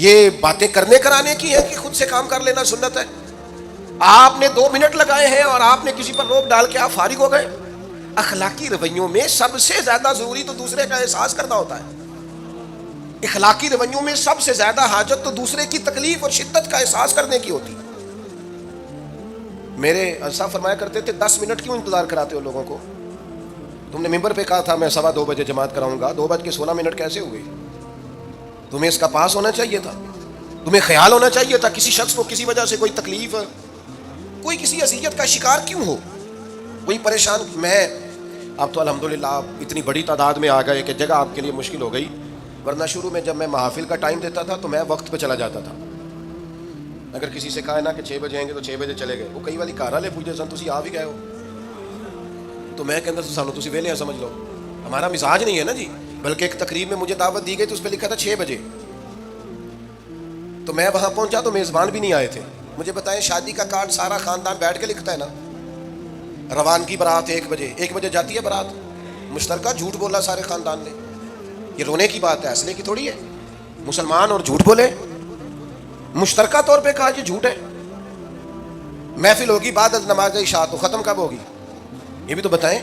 یہ باتیں کرنے کرانے کی ہیں کہ خود سے کام کر لینا سنت ہے؟ آپ نے 2 منٹ لگائے ہیں اور آپ نے کسی پر روک ڈال کے آپ فارغ ہو گئے. اخلاقی رویوں میں سب سے زیادہ ضروری تو دوسرے کا احساس کرنا ہوتا ہے. اخلاقی رویوں میں سب سے زیادہ حاجت تو دوسرے کی تکلیف اور شدت کا احساس کرنے کی ہوتی. میرے صاحب فرمایا کرتے تھے 10 منٹ کیوں انتظار کراتے ہو لوگوں کو؟ تم نے ممبر پہ کہا تھا میں 2:15 بجے جماعت کراؤں گا, 2:16 کیسے ہوئے؟ تمہیں اس کا پاس ہونا چاہیے تھا, تمہیں خیال ہونا چاہیے تھا کسی شخص کو کسی وجہ سے کوئی تکلیف, کوئی کسی اذیت کا شکار کیوں ہو, کوئی پریشان. میں اب تو الحمدللہ آپ اتنی بڑی تعداد میں آ گئے کہ جگہ آپ کے لیے مشکل ہو گئی, ورنہ شروع میں جب میں محافل کا ٹائم دیتا تھا تو میں وقت پہ چلا جاتا تھا. اگر کسی سے کہا ہے نا کہ 6 بجے آئیں گے تو 6 بجے چلے گئے. وہ کئی والی گھر والے پوچھتے سن تسی آ بھی گئے ہو, تو میں کہتا سانو تسی ویلے سمجھ لو. ہمارا مزاج نہیں ہے نا جی, بلکہ ایک تقریب میں مجھے دعوت دی گئی تو اس پہ لکھا تھا 6 بجے, تو میں وہاں پہنچا تو میزبان بھی نہیں آئے تھے. مجھے بتائیں شادی کا کارڈ سارا خاندان بیٹھ کے لکھتا ہے نا, روان کی برات 1 بجے جاتی ہے برات, مشترکہ جھوٹ بولا سارے خاندان نے. یہ رونے کی بات ہے, ہنسنے کی تھوڑی ہے. مسلمان اور جھوٹ بولے, مشترکہ طور پہ کہا یہ جھوٹ ہے. محفل ہوگی بعد از نماز عشاء, تو ختم کب ہوگی یہ بھی تو بتائیں.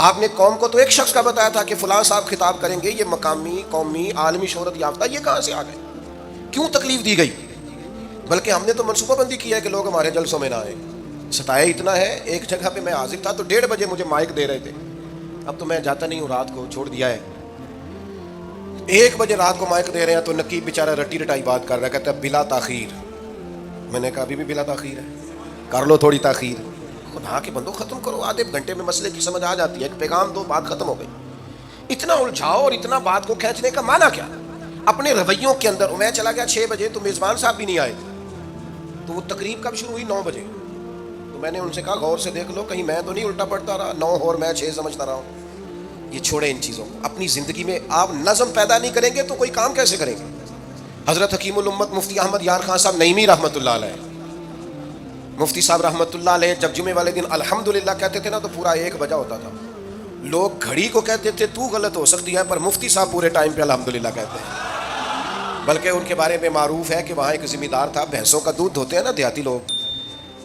آپ نے قوم کو تو ایک شخص کا بتایا تھا کہ فلاں صاحب خطاب کریں گے, یہ مقامی قومی عالمی شہرت یافتہ, یہ کہاں سے آ گئے؟ کیوں تکلیف دی گئی؟ بلکہ ہم نے تو منصوبہ بندی کیا ہے کہ لوگ ہمارے جلسوں میں نہ آئیں. ستایا اتنا ہے, ایک جگہ پہ میں حاضر تھا تو 1:30 بجے مجھے مائک دے رہے تھے. اب تو میں جاتا نہیں ہوں, رات کو چھوڑ دیا ہے. 1 بجے رات کو مائک دے رہے ہیں تو نقیب بیچارہ رٹی رٹائی بات کر رہا ہے, کہتا ہے بلا تاخیر. میں نے کہا ابھی بھی بلا تاخیر ہے, کر لو تھوڑی تاخیر. خدا کے بندو ختم کرو, آدھے گھنٹے میں مسئلے کی سمجھ آ جاتی ہے, ایک پیغام دو, بات ختم ہو گئی. اتنا الجھاؤ اور اتنا بات کو کھینچنے کا معنی کیا؟ اپنے رویوں کے اندر. میں چلا گیا 6 بجے تو میزبان صاحب بھی نہیں آئے, تو وہ تقریب کب شروع ہوئی؟ 9 بجے. تو میں نے ان سے کہا غور سے دیکھ لو کہیں میں تو نہیں الٹا پڑتا رہا, 9 اور میں 6 سمجھتا رہا ہوں. یہ چھوڑیں ان چیزوں کو. اپنی زندگی میں آپ نظم پیدا نہیں کریں گے تو کوئی کام کیسے کریں گے؟ حضرت حکیم الامت مفتی احمد یار خان صاحب نعیمی رحمۃ اللہ علیہ, مفتی صاحب رحمۃ اللہ علیہ, جب جمعے والے دن الحمدللہ کہتے تھے نا تو پورا 1 بجا ہوتا تھا. لوگ گھڑی کو کہتے تھے تو غلط ہو سکتی ہے, پر مفتی صاحب پورے ٹائم پہ الحمدللہ کہتے ہیں. بلکہ ان کے بارے میں معروف ہے کہ وہاں ایک ذمہ دار تھا, بھینسوں کا دودھ دھوتے ہیں نا دیہاتی لوگ,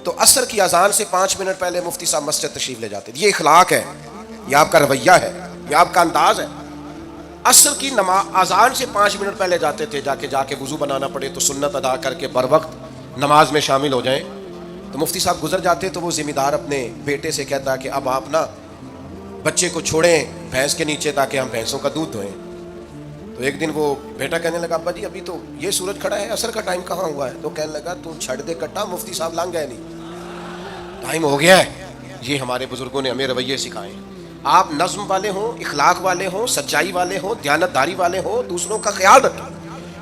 تو عصر کی اذان سے 5 منٹ پہلے مفتی صاحب مسجد تشریف لے جاتے. یہ اخلاق ہے, یہ آپ کا رویہ ہے, یہ آپ کا انداز ہے. عصر کی اذان سے 5 منٹ پہلے جاتے تھے, جا کے وضو بنانا پڑے تو سنت ادا کر کے بر وقت نماز میں شامل ہو جائیں. تو مفتی صاحب گزر جاتے تو وہ ذمہ دار اپنے بیٹے سے کہتا کہ اب آپ نا بچے کو چھوڑیں بھینس کے نیچے تاکہ ہم بھینسوں کا دودھ دھوئیں. تو ایک دن وہ بیٹا کہنے لگا ابا جی ابھی تو یہ سورج کھڑا ہے, عصر کا ٹائم کہاں ہوا ہے؟ تو کہنے لگا تو چھڑ دے کٹا, مفتی صاحب لنگ گئے نہیں, ٹائم ہو گیا ہے. یہ ہمارے بزرگوں نے ہمیں رویے سکھائے. آپ نظم والے ہوں, اخلاق والے ہوں, سچائی والے ہوں, دیانتداری والے ہوں, دوسروں کا خیال رکھیں,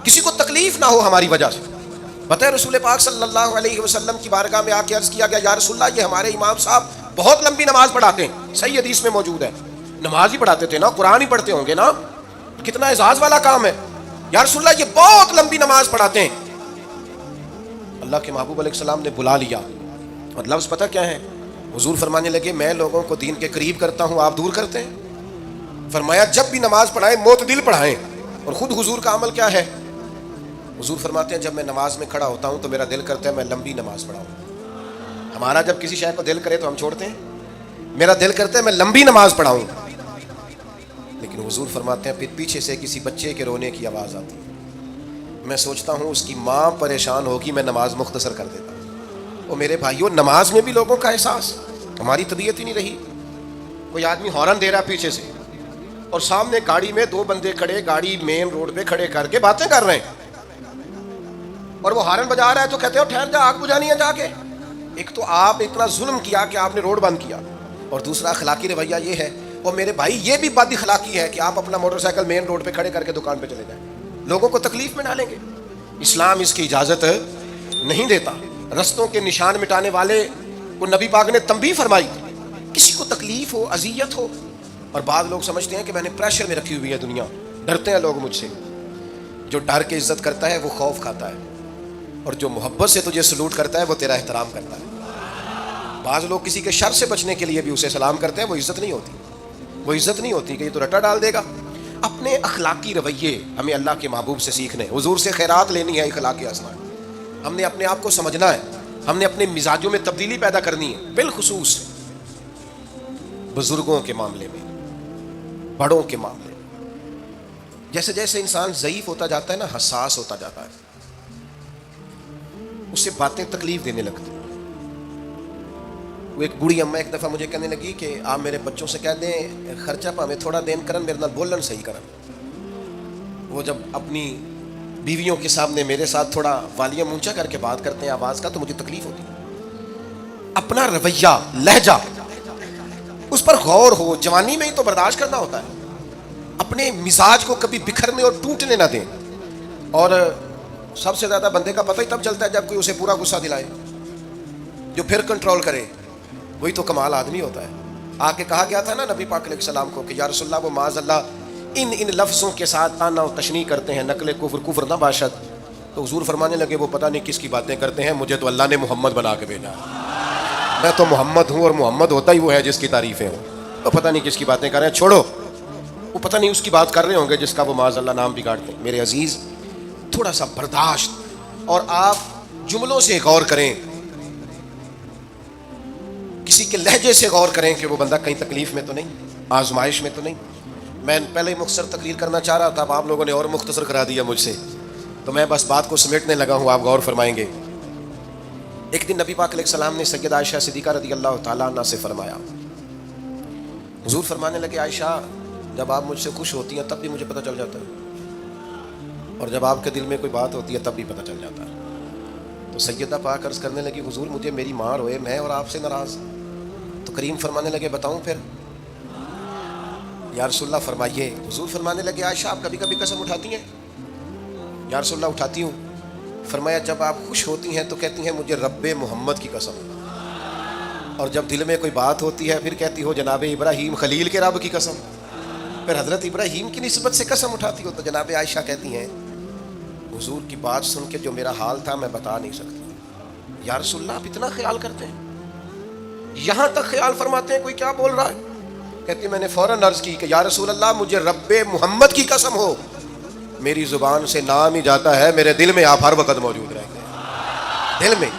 کسی کو تکلیف نہ ہو ہماری وجہ سے. بتائیں رسول پاک صلی اللہ علیہ وسلم کی بارگاہ میں آ کے عرض کیا گیا یا رسول اللہ یہ ہمارے امام صاحب بہت لمبی نماز پڑھاتے ہیں. صحیح حدیث میں موجود ہے, نماز ہی پڑھاتے تھے نا, قرآن ہی پڑھتے ہوں گے نا, کتنا اعزاز والا کام ہے. یا رسول اللہ یہ بہت لمبی نماز پڑھاتے ہیں. اللہ کے محبوب علیہ السلام نے بلا لیا, اور لفظ پتہ کیا ہے؟ حضور فرمانے لگے میں لوگوں کو دین کے قریب کرتا ہوں, آپ دور کرتے ہیں. فرمایا جب بھی نماز پڑھائیں معتدل پڑھائیں. اور خود حضور کا عمل کیا ہے؟ حضور فرماتے ہیں جب میں نماز میں کھڑا ہوتا ہوں تو میرا دل کرتا ہے میں لمبی نماز پڑھاؤں. ہمارا جب کسی شے کو دل کرے تو ہم چھوڑتے ہیں, میرا دل کرتا ہے میں لمبی نماز پڑھاؤں. لیکن حضور فرماتے ہیں پھر پیچھے سے کسی بچے کے رونے کی آواز آتی ہے, میں سوچتا ہوں اس کی ماں پریشان ہوگی, میں نماز مختصر کر دیتا ہوں. وہ میرے بھائیوں نماز میں بھی لوگوں کا احساس, ہماری طبیعت ہی نہیں رہی. کوئی آدمی ہارن دے رہا پیچھے سے, اور سامنے گاڑی میں 2 بندے کھڑے, گاڑی مین روڈ پہ کھڑے کر کے باتیں کر رہے ہیں, اور وہ ہارن بجا رہا ہے تو کہتے ہو ٹھہر جا, آگ بجھانی ہے جا کے. ایک تو آپ اتنا ظلم کیا کہ آپ نے روڈ بند کیا, اور دوسرا اخلاقی رویہ یہ ہے. اور میرے بھائی یہ بھی بد اخلاقی ہے کہ آپ اپنا موٹر سائیکل مین روڈ پہ کھڑے کر کے دکان پہ چلے جائیں, لوگوں کو تکلیف میں ڈالیں گے. اسلام اس کی اجازت نہیں دیتا. رستوں کے نشان مٹانے والے کو نبی پاک نے تنبیہ فرمائی, کسی کو تکلیف ہو, اذیت ہو. اور بعض لوگ سمجھتے ہیں کہ میں نے پریشر میں رکھی ہوئی ہے دنیا, ڈرتے ہیں لوگ مجھ سے. جو ڈر کے عزت کرتا ہے وہ خوف کھاتا ہے, اور جو محبت سے تجھے سلوٹ کرتا ہے وہ تیرا احترام کرتا ہے. بعض لوگ کسی کے شر سے بچنے کے لیے بھی اسے سلام کرتے ہیں, وہ عزت نہیں ہوتی, وہ عزت نہیں ہوتی کہ یہ تو رٹا ڈال دے گا. اپنے اخلاقی رویے ہمیں اللہ کے محبوب سے سیکھنے، حضور سے خیرات لینی ہے، اخلاق حسنہ ہم نے اپنے آپ کو سمجھنا ہے، ہم نے اپنے مزاجوں میں تبدیلی پیدا کرنی ہے، بالخصوص بزرگوں کے معاملے میں، بڑوں کے معاملے میں۔ جیسے جیسے انسان ضعیف ہوتا جاتا ہے نا، حساس ہوتا جاتا ہے، اس سے باتیں تکلیف دینے لگتی ہیں۔ وہ ایک بوڑھی اماں ایک دفعہ مجھے کہنے لگی کہ آپ میرے بچوں سے کہہ دیں خرچہ پہ ہمیں تھوڑا دین کرن، میرے نال بولن صحیح کرن۔ وہ جب اپنی بیویوں کے سامنے میرے ساتھ تھوڑا والیوم اونچا کر کے بات کرتے ہیں آواز کا، تو مجھے تکلیف ہوتی ہے۔ اپنا رویہ، لہجہ، اس پر غور ہو، جوانی میں ہی تو برداشت کرنا ہوتا ہے۔ اپنے مزاج کو کبھی بکھرنے اور ٹوٹنے نہ دیں، اور سب سے زیادہ بندے کا پتہ ہی تب چلتا ہے جب کوئی اسے پورا غصہ دلائے، جو پھر کنٹرول کرے، وہی تو کمال آدمی ہوتا ہے۔ آ کے کہا گیا تھا نا نبی پاک علیہ السلام کو کہ یا رسول اللہ وہ معاذ اللہ ان لفظوں کے ساتھ تانا و تشنیع کرتے ہیں، نقل کفر نہ باشد۔ تو حضور فرمانے لگے وہ پتہ نہیں کس کی باتیں کرتے ہیں، مجھے تو اللہ نے محمد بنا کے بھیجا، میں تو محمد ہوں، اور محمد ہوتا ہی وہ ہے جس کی تعریفیں ہوں، تو پتہ نہیں کس کی باتیں کر رہے ہیں، چھوڑو، وہ پتہ نہیں اس کی بات کر رہے ہوں گے جس کا وہ معاذ اللہ نام بگاڑتے ہیں۔ میرے عزیز، تھوڑا سا برداشت، اور آپ جملوں سے غور کریں، کسی کے لہجے سے غور کریں کہ وہ بندہ کہیں تکلیف میں تو نہیں، آزمائش میں تو نہیں۔ میں پہلے ہی مختصر تقریر کرنا چاہ رہا تھا، اب آپ لوگوں نے اور مختصر کرا دیا مجھ سے، تو میں بس بات کو سمیٹنے لگا ہوں، آپ غور فرمائیں گے۔ ایک دن نبی پاک علیہ السلام نے سیدہ عائشہ صدیقہ رضی اللہ تعالیٰ عنہ سے فرمایا، حضور فرمانے لگے عائشہ جب آپ مجھ سے خوش ہوتی ہیں تب بھی مجھے پتہ چل جاتا ہے، اور جب آپ کے دل میں کوئی بات ہوتی ہے تب بھی پتہ چل جاتا ہے۔ تو سیدہ پاک عرض کرنے لگی حضور مجھے میری ماں روئے، میں اور آپ سے ناراض۔ تو کریم فرمانے لگے بتاؤں پھر؟ یا رسول اللہ فرمائیے۔ حضور فرمانے لگے عائشہ آپ کبھی کبھی قسم اٹھاتی ہیں؟ یا رسول اللہ اٹھاتی ہوں۔ فرمایا جب آپ خوش ہوتی ہیں تو کہتی ہیں مجھے رب محمد کی قسم، اور جب دل میں کوئی بات ہوتی ہے پھر کہتی ہو جناب ابراہیم خلیل کے رب کی قسم، پھر حضرت ابراہیم کی نسبت سے قسم اٹھاتی ہو۔ تو جناب عائشہ کہتی ہیں حضور کی بات سن کے جو میرا حال تھا میں بتا نہیں سکتی۔ یا رسول اللہ آپ اتنا خیال کرتے ہیں، یہاں تک خیال فرماتے ہیں کوئی کیا بول رہا ہے؟ کہتی میں نے فوراً عرض کی کہ یا رسول اللہ مجھے رب محمد کی قسم ہو، میری زبان سے نام ہی جاتا ہے، میرے دل میں آپ ہر وقت موجود رہتے ہیں، دل میں۔